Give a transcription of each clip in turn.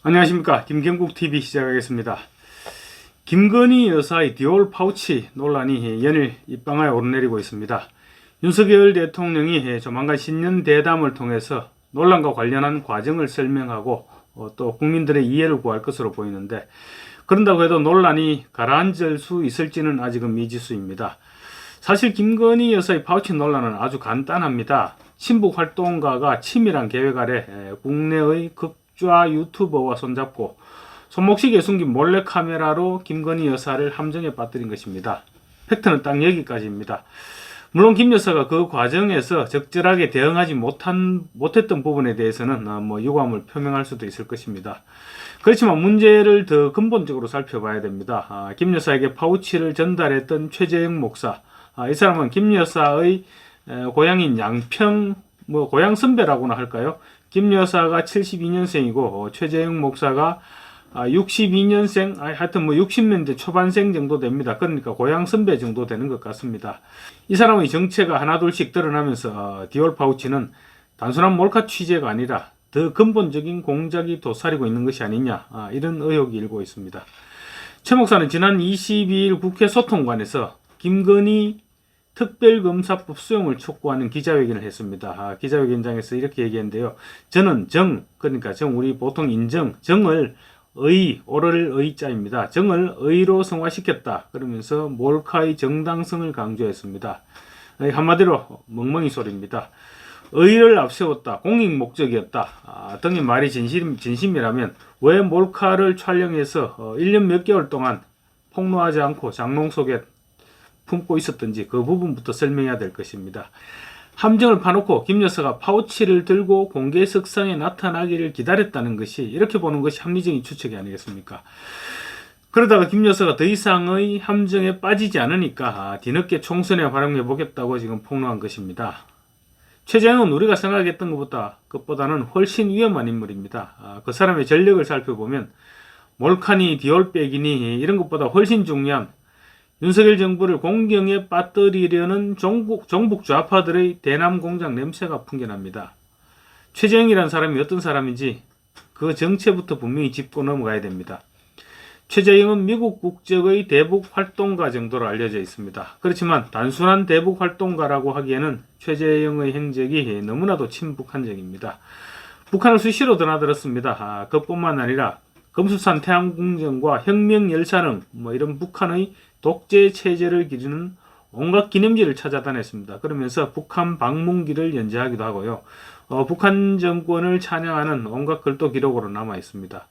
안녕하십니까. 김경국TV 시작하겠습니다. 김건희 여사의 디올 파우치 논란이 연일 입방아에 오르내리고 있습니다. 윤석열 대통령이 조만간 신년 대담을 통해서 논란과 관련한 과정을 설명하고 또 국민들의 이해를 구할 것으로 보이는데, 그런다고 해도 논란이 가라앉을 수 있을지는 아직은 미지수입니다. 사실 김건희 여사의 파우치 논란은 아주 간단합니다. 친북 활동가가 치밀한 계획 아래 국내의 극좌 유튜버와 손잡고 손목시계에 숨긴 몰래카메라로 김건희 여사를 함정에 빠뜨린 것입니다. 팩트는 딱 여기까지입니다. 물론 김 여사가 그 과정에서 적절하게 대응하지 못했던 부분에 대해서는 유감을 표명할 수도 있을 것입니다. 그렇지만 문제를 더 근본적으로 살펴봐야 됩니다. 김 여사에게 파우치를 전달했던 최재형 목사, 이 사람은 김 여사의 고향인 양평, 고향 선배라고나 할까요? 김 여사가 72년생이고 최재형 목사가 62년생, 하여튼 60년대 초반생 정도 됩니다. 그러니까 고향 선배 정도 되는 것 같습니다. 이 사람의 정체가 하나둘씩 드러나면서 디올 파우치는 단순한 몰카 취재가 아니라 더 근본적인 공작이 도사리고 있는 것이 아니냐, 이런 의혹이 일고 있습니다. 최 목사는 지난 22일 국회 소통관에서 김건희 특별검사법 수용을 촉구하는 기자회견을 했습니다. 기자회견장에서 이렇게 얘기했는데요. 저는 그러니까 우리 보통 인정, 정을 오를 의자입니다. 정을 의로 성화시켰다. 그러면서 몰카의 정당성을 강조했습니다. 한마디로 멍멍이 소리입니다. 의를 앞세웠다, 공익 목적이었다 등의 말이 진심이라면 왜 몰카를 촬영해서 1년 몇 개월 동안 폭로하지 않고 장롱 속에 품고 있었던지 그 부분부터 설명해야 될 것입니다. 함정을 파놓고 김 여사가 파우치를 들고 공개석상에 나타나기를 기다렸다는 것이, 이렇게 보는 것이 합리적인 추측이 아니겠습니까? 그러다가 김 여사가 더 이상의 함정에 빠지지 않으니까 뒤늦게 총선에 활용해 보겠다고 지금 폭로한 것입니다. 최재형은 우리가 생각했던 것보다는 훨씬 위험한 인물입니다. 그 사람의 전력을 살펴보면 몰카니 디올백이니 이런 것보다 훨씬 중요한 윤석열 정부를 공경에 빠뜨리려는 종북 좌파들의 대남 공작 냄새가 풍겨납니다. 최재형이라는 사람이 어떤 사람인지 그 정체부터 분명히 짚고 넘어가야 됩니다. 최재형은 미국 국적의 대북 활동가 정도로 알려져 있습니다. 그렇지만 단순한 대북 활동가라고 하기에는 최재형의 행적이 너무나도 친북 한적입니다. 북한을 수시로 드나들었습니다. 그뿐만 아니라 금수산 태양궁전과 혁명열사릉 이런 북한의 독재 체제를 기리는 온갖 기념지를 찾아다녔습니다. 그러면서 북한 방문기를 연재하기도 하고요. 북한 정권을 찬양하는 온갖 글도 기록으로 남아 있습니다.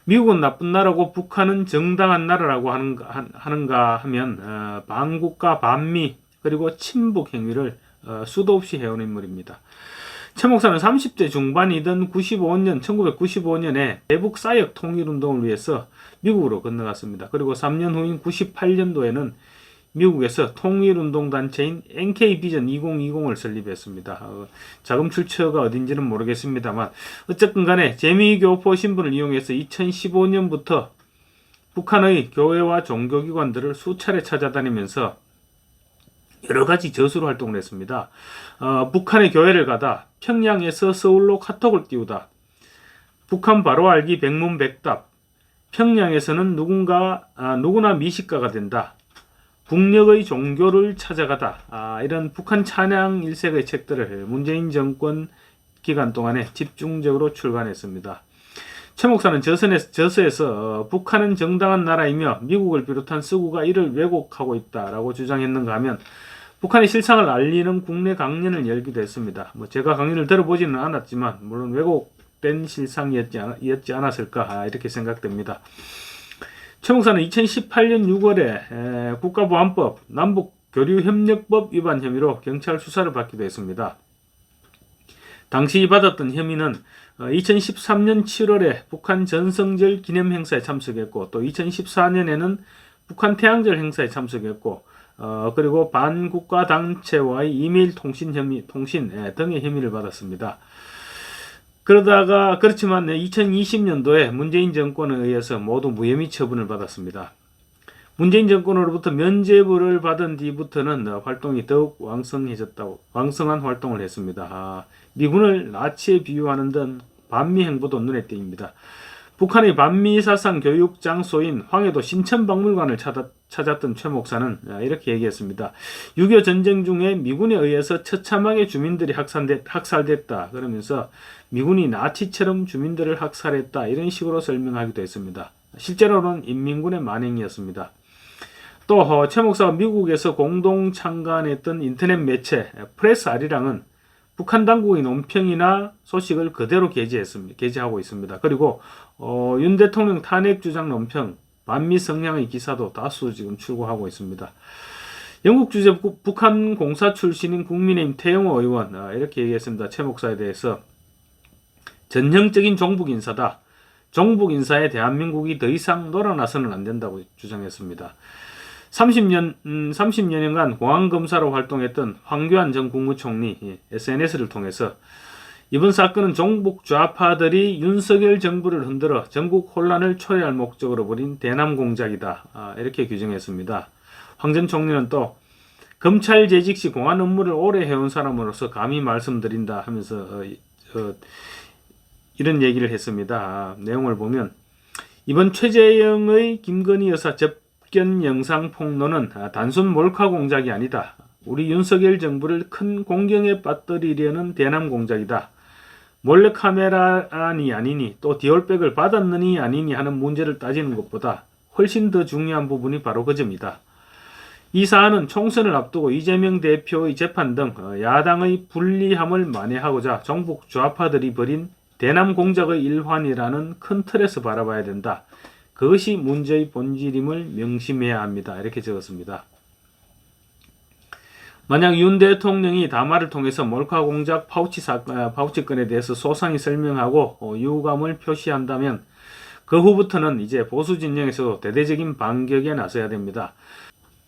미국은 나쁜 나라고 북한은 정당한 나라라고 하는가 하면 반국가 반미 그리고 친북 행위를 수도 없이 해온 인물입니다. 최 목사는 30대 중반이던 1995년에 대북 사역 통일운동을 위해서 미국으로 건너갔습니다. 그리고 3년 후인 98년도에는 미국에서 통일운동단체인 NK비전 2020을 설립했습니다. 자금 출처가 어딘지는 모르겠습니다만 어쨌든 간에 재미교포 신분을 이용해서 2015년부터 북한의 교회와 종교기관들을 수차례 찾아다니면서 여러가지 저수로 활동을 했습니다. 북한의 교회를 가다 평양에서 서울로 카톡을 띄우다, 북한 바로 알기 백문백답, 평양에서는 누구나 미식가가 된다, 북녘의 종교를 찾아가다, 이런 북한 찬양 일색의 책들을 문재인 정권 기간 동안에 집중적으로 출간했습니다. 최 목사는 저서에서 북한은 정당한 나라이며 미국을 비롯한 서구가 이를 왜곡하고 있다라고 주장했는가 하면 북한의 실상을 알리는 국내 강연을 열기도 했습니다. 제가 강연을 들어보지는 않았지만 물론 왜곡된 실상이었지 않았을까, 이렇게 생각됩니다. 최 목사는 2018년 6월에 국가보안법 남북교류협력법 위반 혐의로 경찰 수사를 받기도 했습니다. 당시 받았던 혐의는 2013년 7월에 북한 전성절 기념 행사에 참석했고, 또 2014년에는 북한 태양절 행사에 참석했고, 그리고 반국가 단체와의 이메일 통신 등의 혐의를 받았습니다. 그렇지만 2020년도에 문재인 정권에 의해서 모두 무혐의 처분을 받았습니다. 문재인 정권으로부터 면죄부를 받은 뒤부터는 활동이 더욱 왕성한 활동을 했습니다. 미군을 나치에 비유하는 등 반미 행보도 눈에 띄입니다. 북한의 반미 사상 교육 장소인 황해도 신천박물관을 찾았던 최 목사는 이렇게 얘기했습니다. 6.25 전쟁 중에 미군에 의해서 처참하게 주민들이 학살됐다. 그러면서 미군이 나치처럼 주민들을 학살했다. 이런 식으로 설명하기도 했습니다. 실제로는 인민군의 만행이었습니다. 또 최 목사가 미국에서 공동 창간했던 인터넷 매체 프레스 아리랑은 북한 당국의 논평이나 소식을 그대로 게재하고 있습니다. 그리고 윤 대통령 탄핵 주장 논평, 반미 성향의 기사도 다수 지금 출고하고 있습니다. 영국 주재 북한 공사 출신인 국민의힘 태영호 의원 이렇게 얘기했습니다. 최 목사에 대해서 전형적인 종북 인사다. 종북 인사에 대한민국이 더 이상 놀아나서는 안 된다고 주장했습니다. 30년간 공안검사로 활동했던 황교안 전 국무총리 SNS를 통해서 이번 사건은 종북 좌파들이 윤석열 정부를 흔들어 전국 혼란을 초래할 목적으로 벌인 대남 공작이다. 이렇게 규정했습니다. 황 전 총리는 또 검찰 재직 시 공안 업무를 오래 해온 사람으로서 감히 말씀드린다 하면서 이런 얘기를 했습니다. 내용을 보면 이번 최재형의 김건희 여사 접견 영상 폭로는 단순 몰카 공작이 아니다. 우리 윤석열 정부를 큰 공경에 빠뜨리려는 대남 공작이다. 몰래카메라니 아니니 또 디올백을 받았느니 아니니 하는 문제를 따지는 것보다 훨씬 더 중요한 부분이 바로 그 점이다. 이 사안은 총선을 앞두고 이재명 대표의 재판 등 야당의 불리함을 만회하고자 종북 좌파들이 벌인 대남 공작의 일환이라는 큰 틀에서 바라봐야 된다. 그것이 문제의 본질임을 명심해야 합니다. 이렇게 적었습니다. 만약 윤 대통령이 담화를 통해서 몰카 공작 파우치 건에 대해서 소상히 설명하고 유감을 표시한다면 그 후부터는 이제 보수 진영에서도 대대적인 반격에 나서야 됩니다.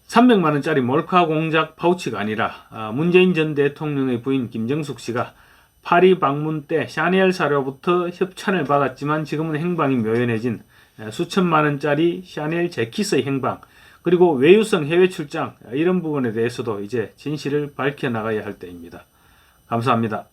300만 원짜리 몰카 공작 파우치가 아니라 문재인 전 대통령의 부인 김정숙 씨가 파리 방문 때 샤넬 사료부터 협찬을 받았지만 지금은 행방이 묘연해진 수천만 원짜리 샤넬 재킷의 행방, 그리고 외유성 해외 출장 이런 부분에 대해서도 이제 진실을 밝혀나가야 할 때입니다. 감사합니다.